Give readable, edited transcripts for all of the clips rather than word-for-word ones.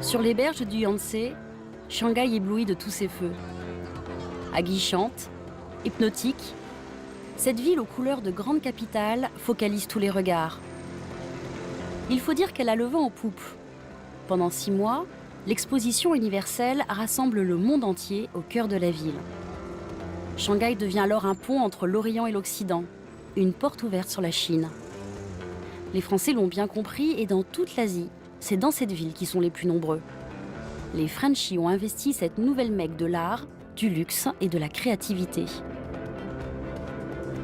Sur les berges du Yangtze, Shanghai éblouit de tous ses feux. Aguichante, hypnotique, cette ville aux couleurs de grande capitale focalise tous les regards. Il faut dire qu'elle a le vent en poupe. Pendant 6 mois, l'exposition universelle rassemble le monde entier au cœur de la ville. Shanghai devient alors un pont entre l'Orient et l'Occident, une porte ouverte sur la Chine. Les Français l'ont bien compris et dans toute l'Asie, c'est dans cette ville qu'ils sont les plus nombreux. Les Frenchies ont investi cette nouvelle Mecque de l'art, du luxe et de la créativité.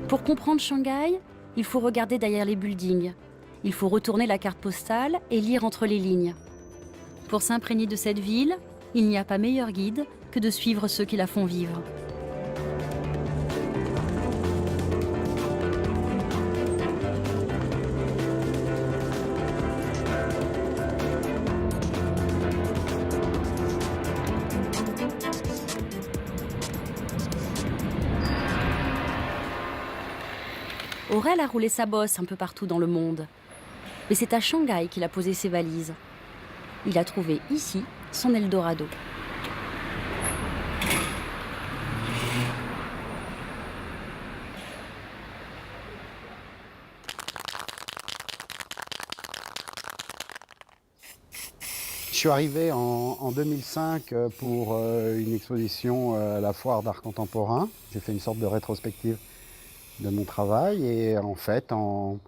Pour comprendre Shanghai, il faut regarder derrière les buildings. Il faut retourner la carte postale et lire entre les lignes. Pour s'imprégner de cette ville, il n'y a pas meilleur guide que de suivre ceux qui la font vivre. Aurel a roulé sa bosse un peu partout dans le monde. Mais c'est à Shanghai qu'il a posé ses valises. Il a trouvé ici son Eldorado. Je suis arrivé en 2005 pour une exposition à la foire d'art contemporain. J'ai fait une sorte de rétrospective de mon travail et en fait en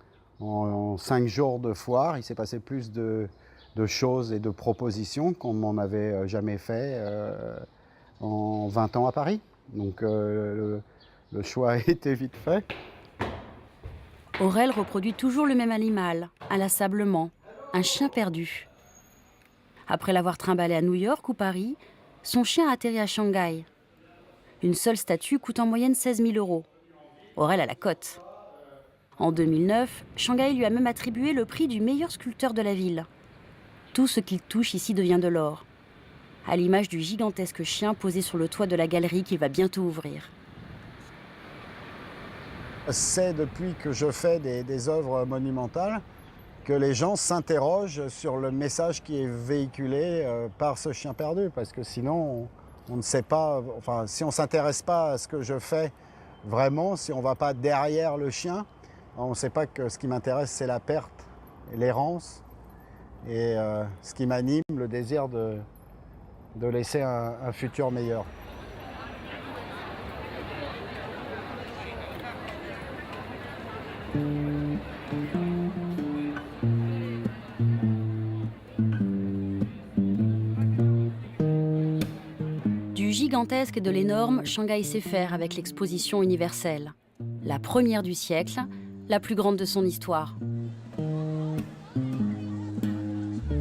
5 jours de foire, il s'est passé plus de choses et de propositions qu'on n'en avait jamais fait en 20 ans à Paris. Donc le choix a été vite fait. Aurel reproduit toujours le même animal, inlassablement, un chien perdu. Après l'avoir trimballé à New York ou Paris, son chien a atterri à Shanghai. Une seule statue coûte en moyenne 16 000 €. Aurel a la cote. En 2009, Shanghai lui a même attribué le prix du meilleur sculpteur de la ville. Tout ce qu'il touche ici devient de l'or, à l'image du gigantesque chien posé sur le toit de la galerie qui va bientôt ouvrir. C'est depuis que je fais des œuvres monumentales que les gens s'interrogent sur le message qui est véhiculé par ce chien perdu. Parce que sinon, on ne sait pas, enfin, si on ne s'intéresse pas à ce que je fais vraiment, si on ne va pas derrière le chien, on ne sait pas que ce qui m'intéresse, c'est la perte, l'errance, et ce qui m'anime, le désir de laisser un futur meilleur. Du gigantesque et de l'énorme, Shanghai sait faire avec l'exposition universelle. La première du siècle, la plus grande de son histoire.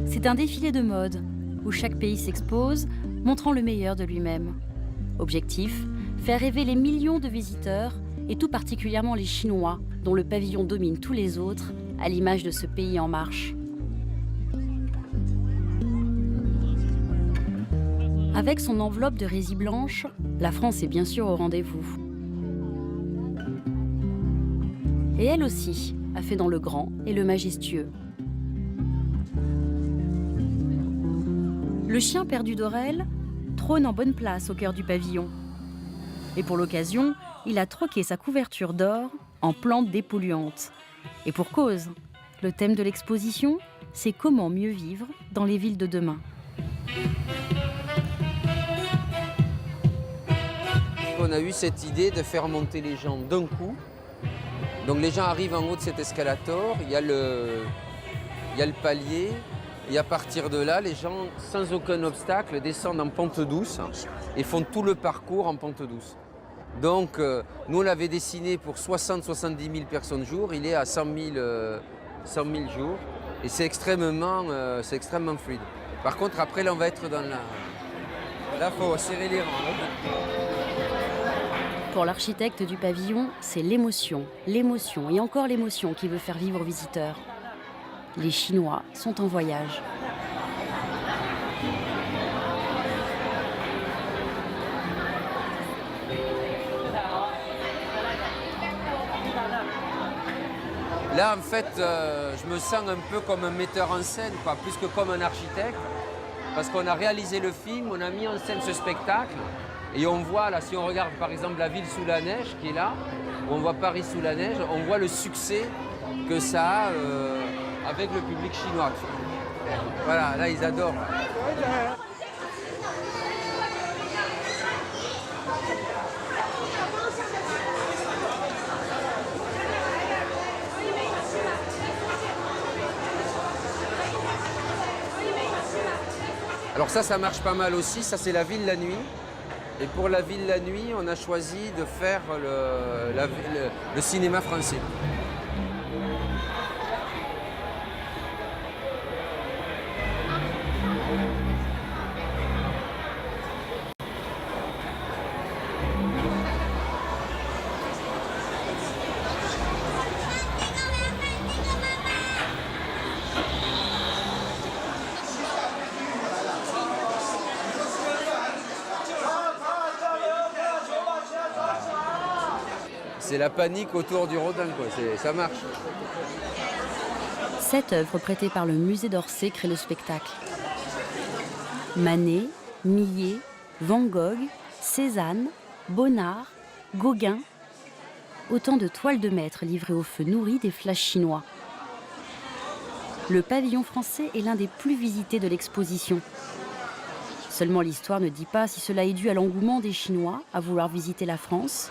C'est un défilé de mode, où chaque pays s'expose, montrant le meilleur de lui-même. Objectif, faire rêver les millions de visiteurs, et tout particulièrement les Chinois, dont le pavillon domine tous les autres, à l'image de ce pays en marche. Avec son enveloppe de résille blanche, la France est bien sûr au rendez-vous. Et elle aussi a fait dans le grand et le majestueux. Le chien perdu d'Aurel trône en bonne place au cœur du pavillon. Et pour l'occasion, il a troqué sa couverture d'or en plantes dépolluantes. Et pour cause, le thème de l'exposition, c'est comment mieux vivre dans les villes de demain. On a eu cette idée de faire monter les gens d'un coup. Donc les gens arrivent en haut de cet escalator, il y a le palier, et à partir de là, les gens, sans aucun obstacle, descendent en pente douce et font tout le parcours en pente douce. Donc nous, on l'avait dessiné pour 60-70 000 personnes jour, il est à 100 000 jours, et c'est extrêmement fluide. Par contre, après, là, on va être dans la... Là, il faut serrer les rangs. Pour l'architecte du pavillon, c'est l'émotion et encore l'émotion qui veut faire vivre aux visiteurs. Les Chinois sont en voyage. Là, en fait, je me sens un peu comme un metteur en scène, quoi, plus que comme un architecte. parce qu'on a réalisé le film, on a mis en scène ce spectacle. Et on voit, là, si on regarde par exemple la ville sous la neige qui est là, où on voit Paris sous la neige, on voit le succès que ça a avec le public chinois. Voilà, là, ils adorent. Alors ça marche pas mal aussi, ça c'est la ville la nuit. Et pour la ville la nuit, on a choisi de faire le cinéma français. C'est la panique autour du Rodin, quoi. Ça marche. Cette œuvre prêtée par le musée d'Orsay crée le spectacle. Manet, Millet, Van Gogh, Cézanne, Bonnard, Gauguin. Autant de toiles de maître livrées au feu nourri des flashs chinois. Le pavillon français est l'un des plus visités de l'exposition. Seulement l'histoire ne dit pas si cela est dû à l'engouement des Chinois à vouloir visiter la France,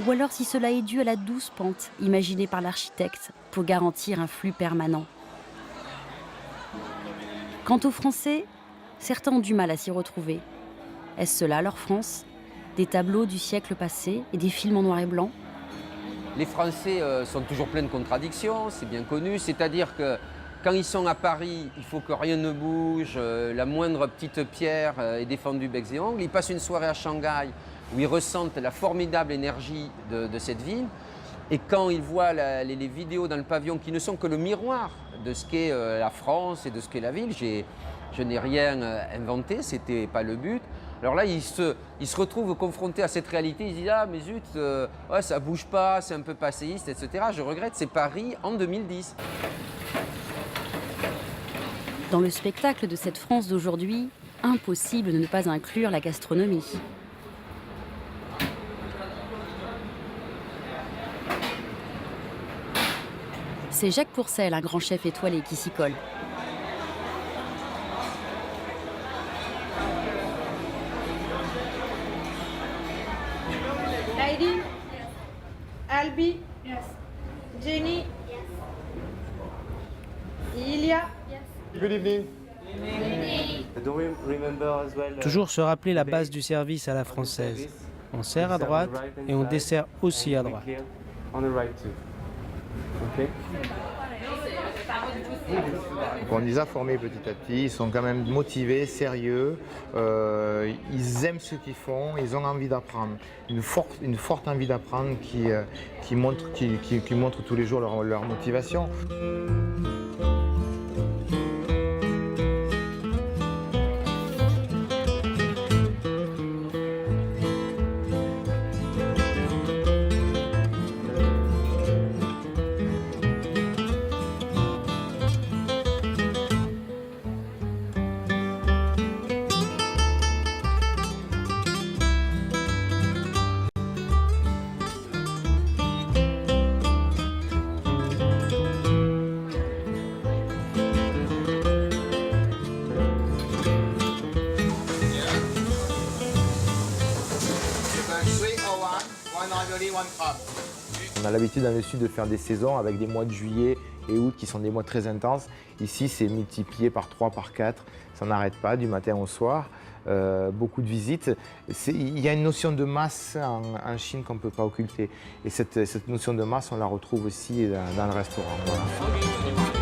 ou alors si cela est dû à la douce pente imaginée par l'architecte pour garantir un flux permanent. Quant aux Français, certains ont du mal à s'y retrouver. Est-ce cela leur France? Des tableaux du siècle passé et des films en noir et blanc? Les Français sont toujours pleins de contradictions, c'est bien connu. C'est-à-dire que quand ils sont à Paris, il faut que rien ne bouge, la moindre petite pierre est défendue becs et ongles. Ils passent une soirée à Shanghai où ils ressentent la formidable énergie de cette ville. Et quand ils voient les vidéos dans le pavillon qui ne sont que le miroir de ce qu'est la France et de ce qu'est la ville, je n'ai rien inventé, ce n'était pas le but. Alors là, ils se retrouvent confrontés à cette réalité, ils se disent « Ah mais zut, ouais, ça ne bouge pas, c'est un peu passéiste, etc. » Je regrette, c'est Paris en 2010. Dans le spectacle de cette France d'aujourd'hui, impossible de ne pas inclure la gastronomie. C'est Jacques Pourcel, un grand chef étoilé, qui s'y colle. Heidi? Albi? Jenny? Ilia? Good evening. Toujours se rappeler la base du service à la française. On sert à droite et on dessert aussi à droite. On les a formés petit à petit, ils sont quand même motivés, sérieux, ils aiment ce qu'ils font, ils ont envie d'apprendre, une forte envie d'apprendre qui montre tous les jours leur motivation. On a l'habitude dans le sud de faire des saisons avec des mois de juillet et août qui sont des mois très intenses. Ici, c'est multiplié par 3, par 4. Ça n'arrête pas du matin au soir. Beaucoup de visites. Il y a une notion de masse en Chine qu'on ne peut pas occulter. Et cette notion de masse, on la retrouve aussi dans le restaurant. Voilà.